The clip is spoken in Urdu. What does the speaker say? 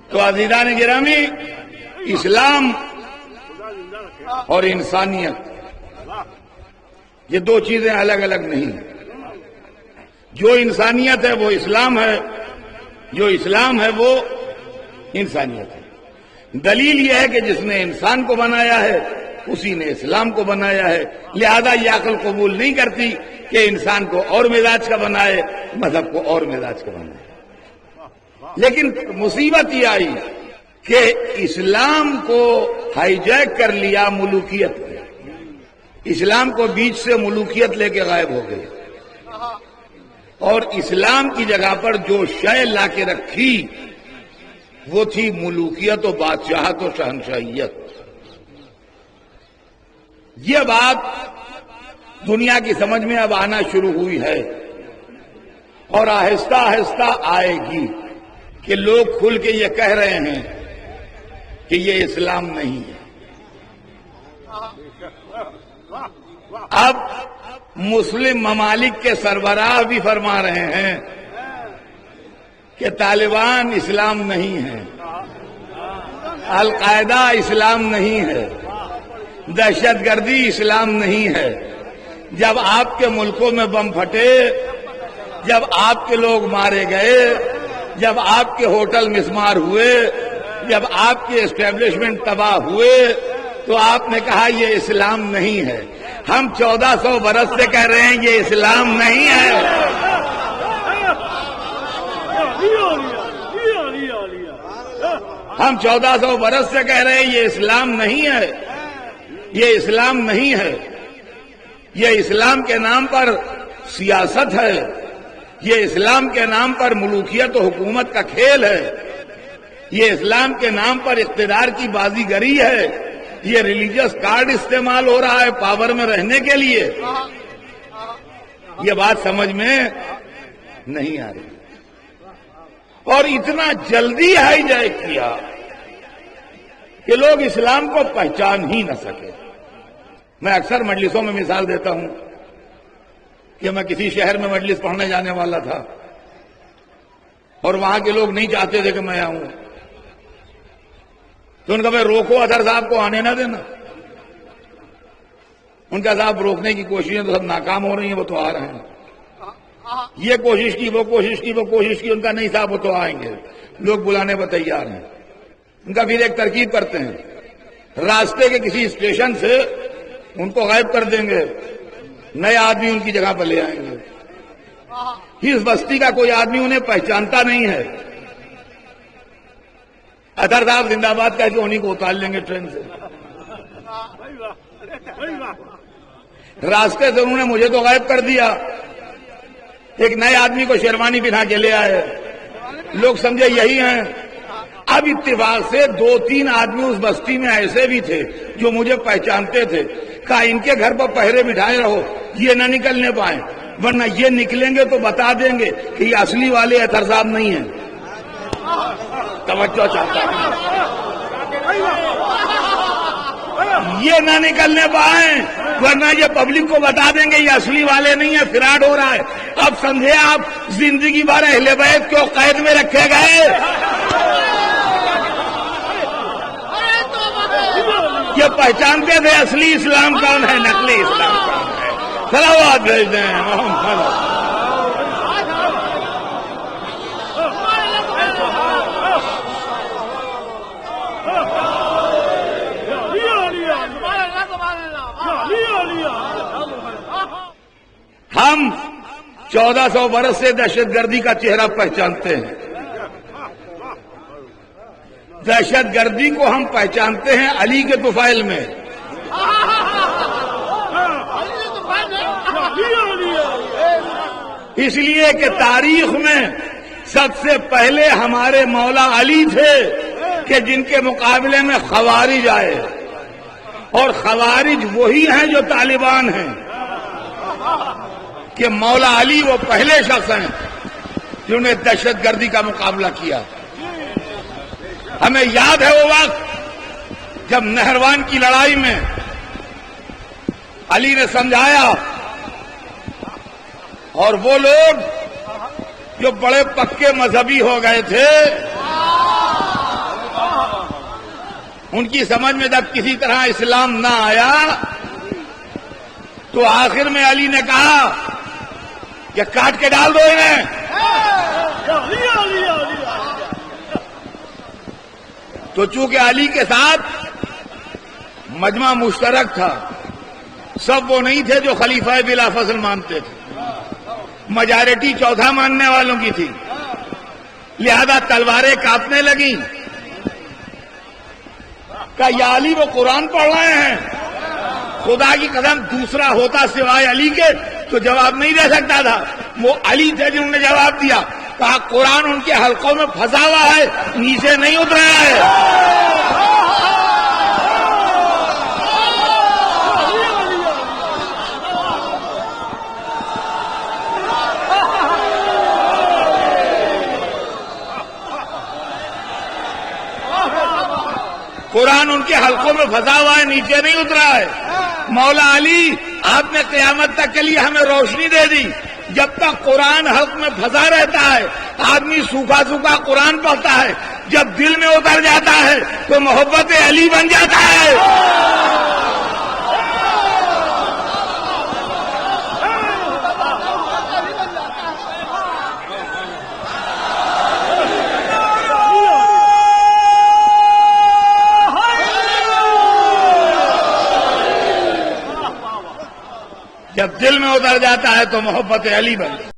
تو عزیزان گرامی، اسلام اور انسانیت یہ دو چیزیں الگ الگ نہیں ہیں۔ جو انسانیت ہے وہ اسلام ہے، جو اسلام ہے وہ انسانیت ہے۔ دلیل یہ ہے کہ جس نے انسان کو بنایا ہے اسی نے اسلام کو بنایا ہے، لہذا یہ عقل قبول نہیں کرتی کہ انسان کو اور مزاج کا بنائے، مذہب کو اور مزاج کا بنائے۔ لیکن مصیبت یہ آئی کہ اسلام کو ہائی جیک کر لیا ملوکیت نے، اسلام کو بیچ سے ملوکیت لے کے غائب ہو گئی، اور اسلام کی جگہ پر جو شے لا کے رکھی وہ تھی ملوکیت و بادشاہت و شہنشاہیت۔ یہ بات دنیا کی سمجھ میں اب آنا شروع ہوئی ہے، اور آہستہ آہستہ آئے گی کہ لوگ کھل کے یہ کہہ رہے ہیں کہ یہ اسلام نہیں ہے۔ اب مسلم ممالک کے سربراہ بھی فرما رہے ہیں کہ طالبان اسلام نہیں ہے، القاعدہ اسلام نہیں ہے، دہشت گردی اسلام نہیں ہے۔ جب آپ کے ملکوں میں بم پھٹے، جب آپ کے لوگ مارے گئے، جب آپ کے ہوٹل مسمار ہوئے، جب آپ کے اسٹیبلشمنٹ تباہ ہوئے، تو آپ نے کہا یہ اسلام نہیں ہے۔ ہم 1400 برس سے کہہ رہے ہیں یہ اسلام نہیں ہے۔ ہم 1400 برس سے کہہ رہے ہیں یہ اسلام نہیں ہے، یہ اسلام نہیں ہے۔ یہ اسلام کے نام پر سیاست ہے، یہ اسلام کے نام پر ملوکیت و حکومت کا کھیل ہے، یہ اسلام کے نام پر اقتدار کی بازی گری ہے، یہ ریلیجس کارڈ استعمال ہو رہا ہے پاور میں رہنے کے لیے۔ یہ بات سمجھ میں نہیں آ رہی، اور اتنا جلدی ہائی جیک کیا کہ لوگ اسلام کو پہچان ہی نہ سکے۔ میں اکثر مجلسوں میں مثال دیتا ہوں کہ میں کسی شہر میں مجلس پڑھنے جانے والا تھا، اور وہاں کے لوگ نہیں چاہتے تھے کہ میں آؤں، تو ان کا میں روکو اظہر صاحب کو آنے نہ دینا۔ ان کا صاحب روکنے کی کوششیں تو سب ناکام ہو رہی ہیں، وہ تو آ رہے ہیں۔ یہ کوشش کی، وہ کوشش کی، وہ کوشش کی، ان کا نہیں صاحب وہ تو آئیں گے، لوگ بلانے پر تیار ہیں۔ ان کا پھر ایک ترکیب کرتے ہیں، راستے کے کسی اسٹیشن سے ان کو غائب کر دیں گے، نئے آدمی ان کی جگہ پر لے آئیں گے۔ اس بستی کا کوئی آدمی انہیں پہچانتا نہیں ہے، اظہر صاحب زندہ باد کہہ کے انہیں کو اتار لیں گے ٹرین سے۔ راستے سے انہوں نے مجھے تو غائب کر دیا، ایک نئے آدمی کو شیروانی پہنا کے لے آئے، لوگ سمجھے یہی ہیں۔ اب اتفاق سے 2-3 آدمی اس بستی میں ایسے بھی تھے جو مجھے پہچانتے تھے، کہا ان کے گھر پر پہرے بٹھائے رہو، یہ نہ نکلنے پائیں، ورنہ یہ نکلیں گے تو بتا دیں گے کہ یہ اصلی والے اطہر صاحب نہیں ہیں۔ توجہ چاہتا ہوں، یہ نہ نکلنے پائیں ورنہ یہ پبلک کو بتا دیں گے یہ اصلی والے نہیں ہیں، فراڈ ہو رہا ہے۔ اب سمجھے آپ زندگی بھر اہل بیت کو قید میں رکھے گئے، یہ پہچانتے تھے اصلی اسلام کون ہے، نقلی اسلام کون ہے۔ صلوات بھیج دیں محمد۔ ہم 1400 برس سے دہشت گردی کا چہرہ پہچانتے ہیں، دہشت گردی کو ہم پہچانتے ہیں علی کے طفیل میں۔ اس لیے کہ تاریخ میں سب سے پہلے ہمارے مولا علی تھے کہ جن کے مقابلے میں خوارج آئے، اور خوارج وہی ہیں جو طالبان ہیں، کہ مولا علی وہ پہلے شخص ہیں جنہوں نے دہشت گردی کا مقابلہ کیا۔ ہمیں یاد ہے وہ وقت جب نہروان کی لڑائی میں علی نے سمجھایا، اور وہ لوگ جو بڑے پکے مذہبی ہو گئے تھے ان کی سمجھ میں جب کسی طرح اسلام نہ آیا تو آخر میں علی نے کہا کہ کاٹ کے ڈال دو انہیں. تو چونکہ علی کے ساتھ مجمع مشترک تھا، سب وہ نہیں تھے جو خلیفہ بلا فصل مانتے تھے، میجارٹی چوتھا ماننے والوں کی تھی، لہذا تلواریں کاپنے لگیں. کہ یا علی وہ قرآن پڑھ رہے ہیں، خدا کی قسم دوسرا ہوتا سوائے علی کے تو جواب نہیں دے سکتا تھا. وہ علی تھے جنہوں نے جواب دیا، کہا قرآن ان کے حلقوں میں پھنسا ہوا ہے، نیچے نہیں اترا ہے. قرآن ان کے حلقوں میں پھنسا ہوا ہے، نیچے نہیں اترا ہے. مولا علی آپ نے قیامت تک کے لیے ہمیں روشنی دے دی. جب تک قرآن حلق میں پھنسا رہتا ہے آدمی سوکھا سوکھا قرآن پڑھتا ہے، جب دل میں اتر جاتا ہے تو محبت علی بن جاتا ہے. جب دل میں اتر جاتا ہے تو محبت علی بن